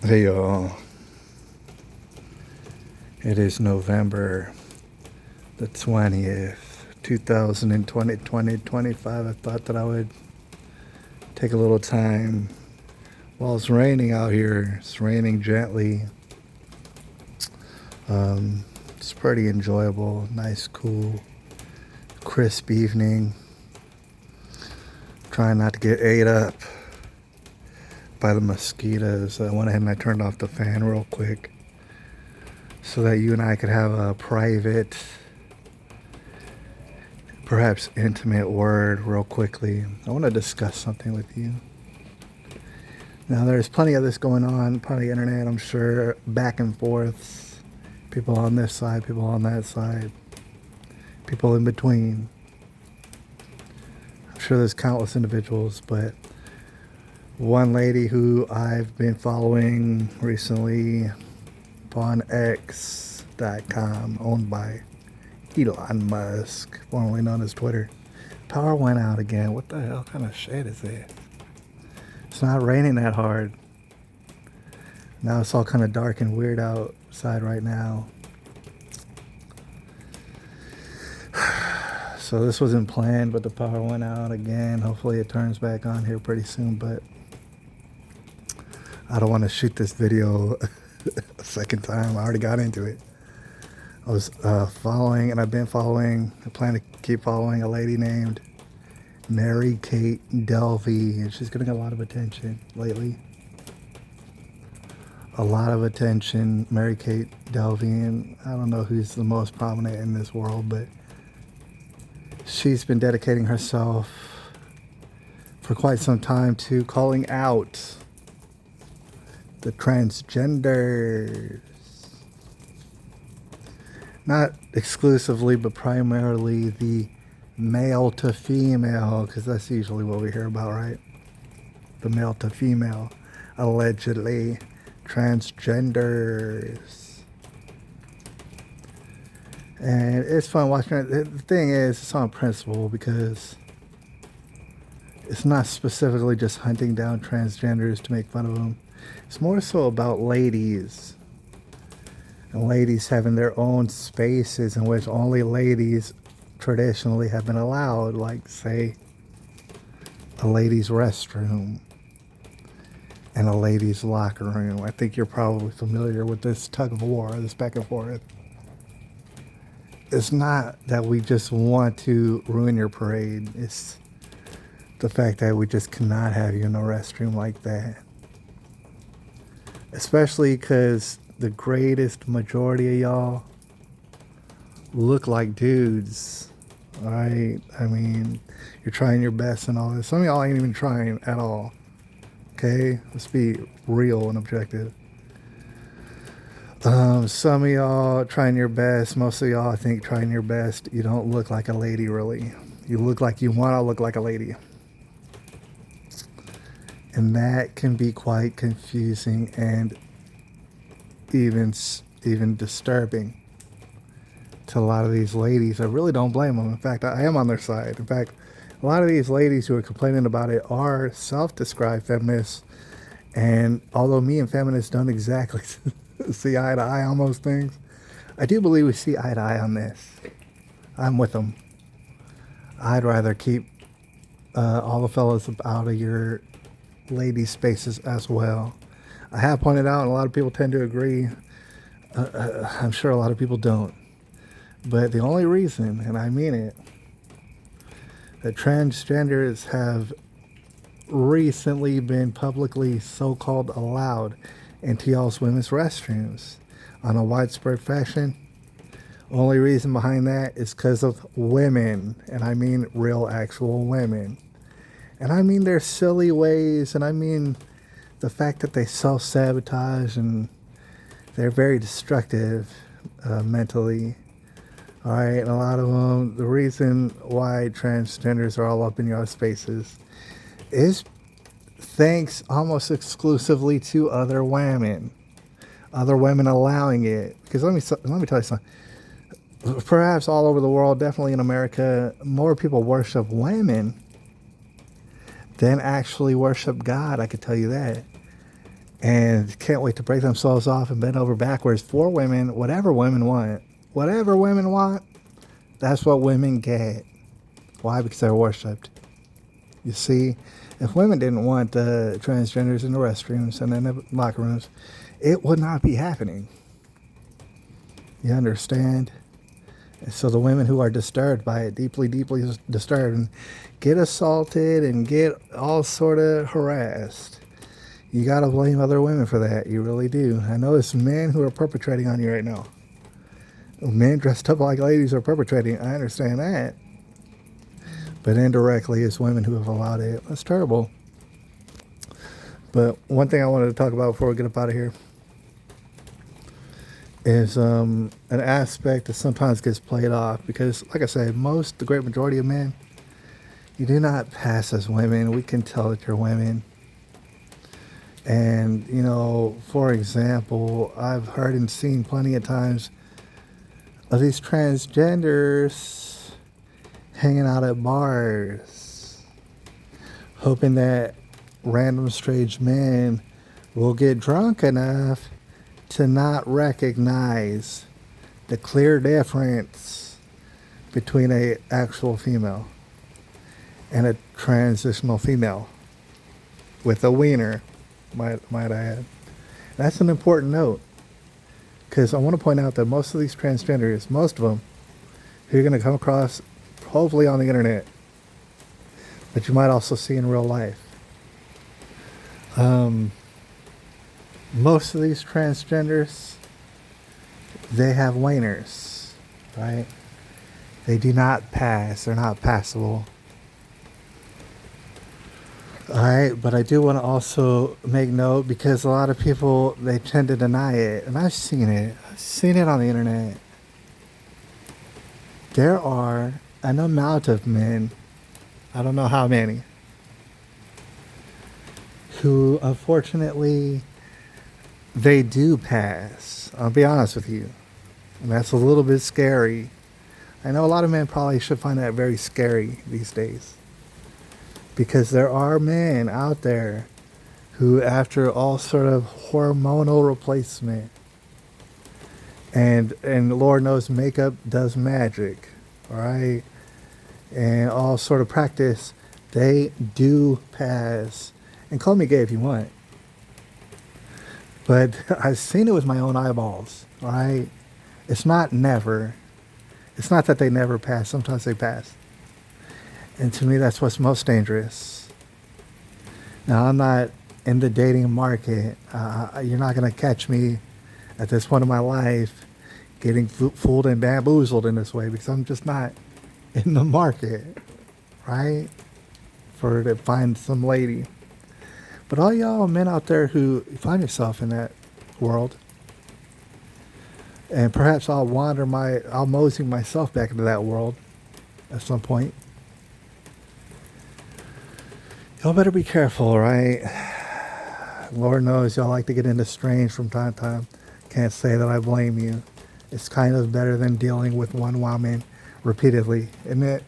Hey y'all, it is November the 20th, 2020, 2025. I thought that I would take a little time while it's raining out here. It's raining gently. It's pretty enjoyable, nice, cool, crisp evening. Trying not to get ate up by the mosquitoes. I went ahead and I turned off the fan real quick so that you and I could have a private, perhaps intimate word real quickly. I want to discuss something with you. Now, there's plenty of this going on, plenty of internet, I'm sure, back and forth. People on this side, people on that side, people in between. I'm sure there's countless individuals, but one lady who I've been following recently on X.com, owned by Elon Musk, formerly known as Twitter. Power went out again. What the hell kind of shit is it? It's not raining that hard. Now it's all kind of dark and weird outside right now. So this wasn't planned, but the power went out again. Hopefully it turns back on here pretty soon, but I don't want to shoot this video a second time. I already got into it. I was following, and I've been following, I plan to keep following a lady named Mary Kate Delvey, and she's getting a lot of attention lately. A lot of attention, Mary Kate Delvey, and I don't know who's the most prominent in this world, but she's been dedicating herself for quite some time to calling out the transgenders. Not exclusively, but primarily the male to female, because that's usually what we hear about, right? The male to female, allegedly transgenders. And it's fun watching it. The thing is, it's on principle because it's not specifically just hunting down transgenders to make fun of them. It's more so about ladies. And ladies having their own spaces in which only ladies traditionally have been allowed, like, say, a ladies' restroom and a ladies' locker room. I think you're probably familiar with this tug of war, this back and forth. It's not that we just want to ruin your parade. It's the fact that we just cannot have you in a restroom like that. Especially because the greatest majority of y'all look like dudes. Alright? I mean, you're trying your best and all this. Some of y'all ain't even trying at all. Okay? Let's be real and objective. Some of y'all trying your best. Most of y'all, I think, trying your best. You don't look like a lady, really. You look like you want to look like a lady. And that can be quite confusing and even disturbing to a lot of these ladies. I really don't blame them. In fact, I am on their side. In fact, a lot of these ladies who are complaining about it are self-described feminists. And although me and feminists don't exactly see eye to eye on most things, I do believe we see eye to eye on this. I'm with them. I'd rather keep all the fellas out of your lady spaces as well. I have pointed out, and a lot of people tend to agree. I'm sure a lot of people don't. But the only reason, and I mean it, that transgenders have recently been publicly so-called allowed into y'all's women's restrooms on a widespread fashion, only reason behind that is because of women, and I mean real actual women. And I mean their silly ways, and I mean the fact that they self-sabotage and they're very destructive mentally. All right, and a lot of them, the reason why transgenders are all up in your spaces is thanks almost exclusively to other women allowing it. Because let me tell you something. Perhaps all over the world, definitely in America, more people worship women than actually worship God. I could tell you that. and can't wait to break themselves off and bend over backwards for women, whatever women want. Whatever women want, that's what women get. Why? Because they're worshipped. You see, if women didn't want transgenders in the restrooms and in the locker rooms, it would not be happening. You understand? And so the women who are disturbed by it, deeply, deeply disturbed, and get assaulted and get all sort of harassed, you got to blame other women for that. You really do. I know it's men who are perpetrating on you right now. Men dressed up like ladies are perpetrating. I understand that. But indirectly, it's women who have allowed it. That's terrible. But one thing I wanted to talk about before we get up out of here is an aspect that sometimes gets played off. Because, like I said, the great majority of men, you do not pass as women. We can tell that you're women. And, you know, for example, I've heard and seen plenty of times of these transgenders hanging out at bars, hoping that random strange men will get drunk enough to not recognize the clear difference between a actual female and a transitional female with a wiener, might I add. That's an important note, because I want to point out that most of these transgenders, most of them, who you're going to come across hopefully on the internet, but you might also see in real life, most of these transgenders, they have wieners, right? They do not pass. They're not passable. All right, but I do want to also make note, because a lot of people, they tend to deny it, and I've seen it. I've seen it on the internet. There are an amount of men, I don't know how many, who unfortunately, they do pass. I'll be honest with you. And that's a little bit scary. I know a lot of men probably should find that very scary these days, because there are men out there who, after all sort of hormonal replacement, and Lord knows makeup does magic, all right, and all sort of practice, they do pass. And call me gay if you want, but I've seen it with my own eyeballs, all right? It's not never. It's not that they never pass. Sometimes they pass. And to me, that's what's most dangerous. Now, I'm not in the dating market. You're not going to catch me at this point in my life getting fooled and bamboozled in this way, because I'm just not in the market, right? To find some lady. But all y'all men out there who find yourself in that world, and perhaps I'll mosey myself back into that world at some point. Y'all better be careful, right? Lord knows y'all like to get into strange from time to time. Can't say that I blame you. It's kind of better than dealing with one woman repeatedly, isn't it?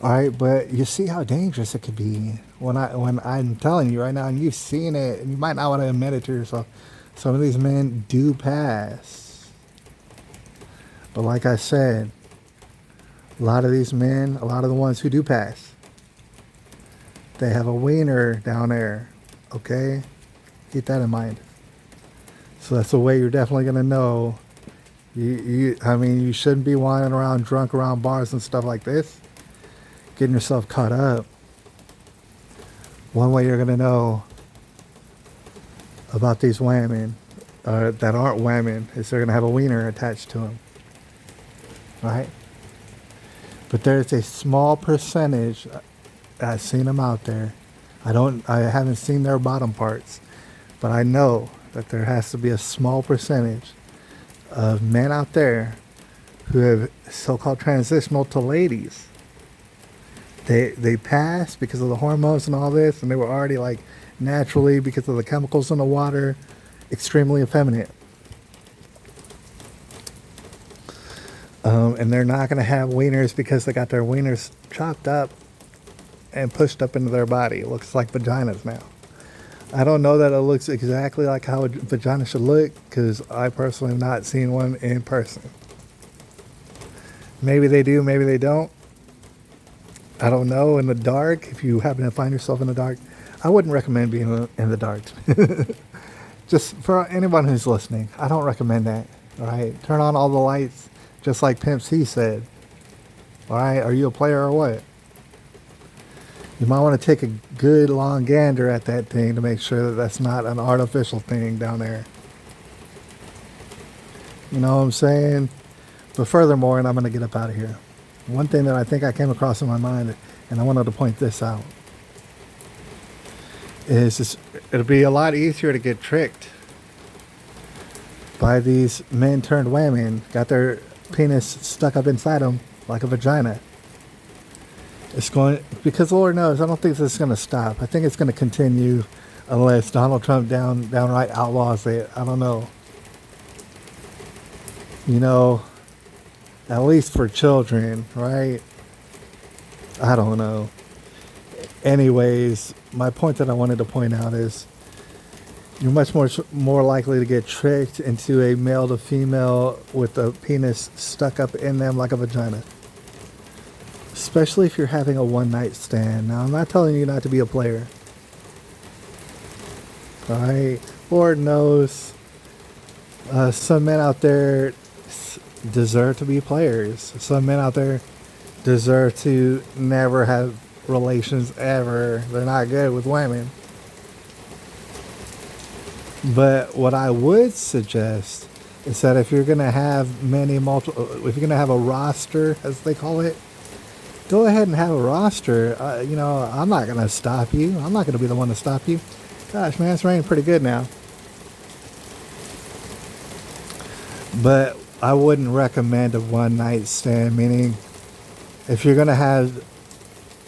All right, but you see how dangerous it could be when I'm telling you right now, and you've seen it, and you might not want to admit it to yourself. Some of these men do pass, but like I said, a lot of these men, a lot of the ones who do pass, they have a wiener down there. Okay, keep that in mind. So that's the way you're definitely gonna know. You shouldn't be wandering around drunk around bars and stuff like this, getting yourself caught up. One way you're going to know about these women that aren't women is they're going to have a wiener attached to them, right? But there's a small percentage. I've seen them out there. I haven't seen their bottom parts, but I know that there has to be a small percentage of men out there who have so-called transitional to ladies. They passed because of the hormones and all this, and they were already like naturally, because of the chemicals in the water, extremely effeminate. And they're not going to have wieners because they got their wieners chopped up and pushed up into their body. It looks like vaginas now. I don't know that it looks exactly like how a vagina should look because I personally have not seen one in person. Maybe they do, maybe they don't. I don't know. In the dark, if you happen to find yourself in the dark, I wouldn't recommend being in the dark. Just for anyone who's listening, I don't recommend that. All right, turn on all the lights, just like Pimp C said. All right, are you a player or what? You might want to take a good long gander at that thing to make sure that that's not an artificial thing down there. You know what I'm saying? But furthermore, and I'm going to get up out of here. One thing that I think I came across in my mind, and I wanted to point this out, is it'll be a lot easier to get tricked by these men turned women, got their penis stuck up inside them like a vagina. It's going, because Lord knows, I don't think this is going to stop. I think it's going to continue unless Donald Trump downright outlaws it. I don't know. You know, at least for children, right? I don't know. Anyways, my point that I wanted to point out is you're much more likely to get tricked into a male to female with a penis stuck up in them like a vagina. Especially if you're having a one-night stand. Now, I'm not telling you not to be a player. Alright? Lord knows some men out there deserve to be players. Some men out there deserve to never have relations ever. They're not good with women. But what I would suggest is that if you're going to have if you're going to have a roster, as they call it, go ahead and have a roster. You know, I'm not going to stop you. I'm not going to be the one to stop you. Gosh, man, it's raining pretty good now. But I wouldn't recommend a one-night stand, meaning if you're going to have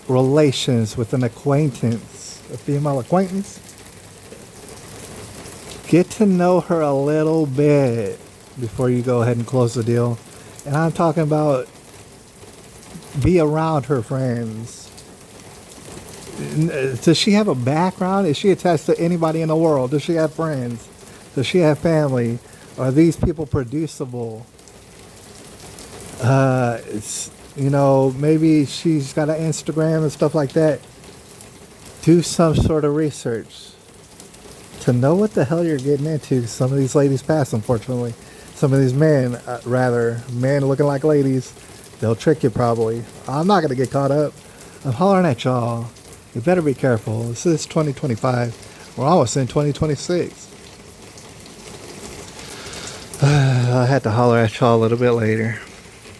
relations with an acquaintance, a female acquaintance, get to know her a little bit before you go ahead and close the deal. And I'm talking about be around her friends. Does she have a background? Is she attached to anybody in the world? Does she have friends? Does she have family? Are these people producible? You know, maybe she's got an Instagram and stuff like that. Do some sort of research to know what the hell you're getting into. Some of these ladies pass, unfortunately. Some of these men, men looking like ladies, they'll trick you probably. I'm not going to get caught up. I'm hollering at y'all. You better be careful. This is 2025. We're almost in 2026. I had to holler at y'all a little bit later.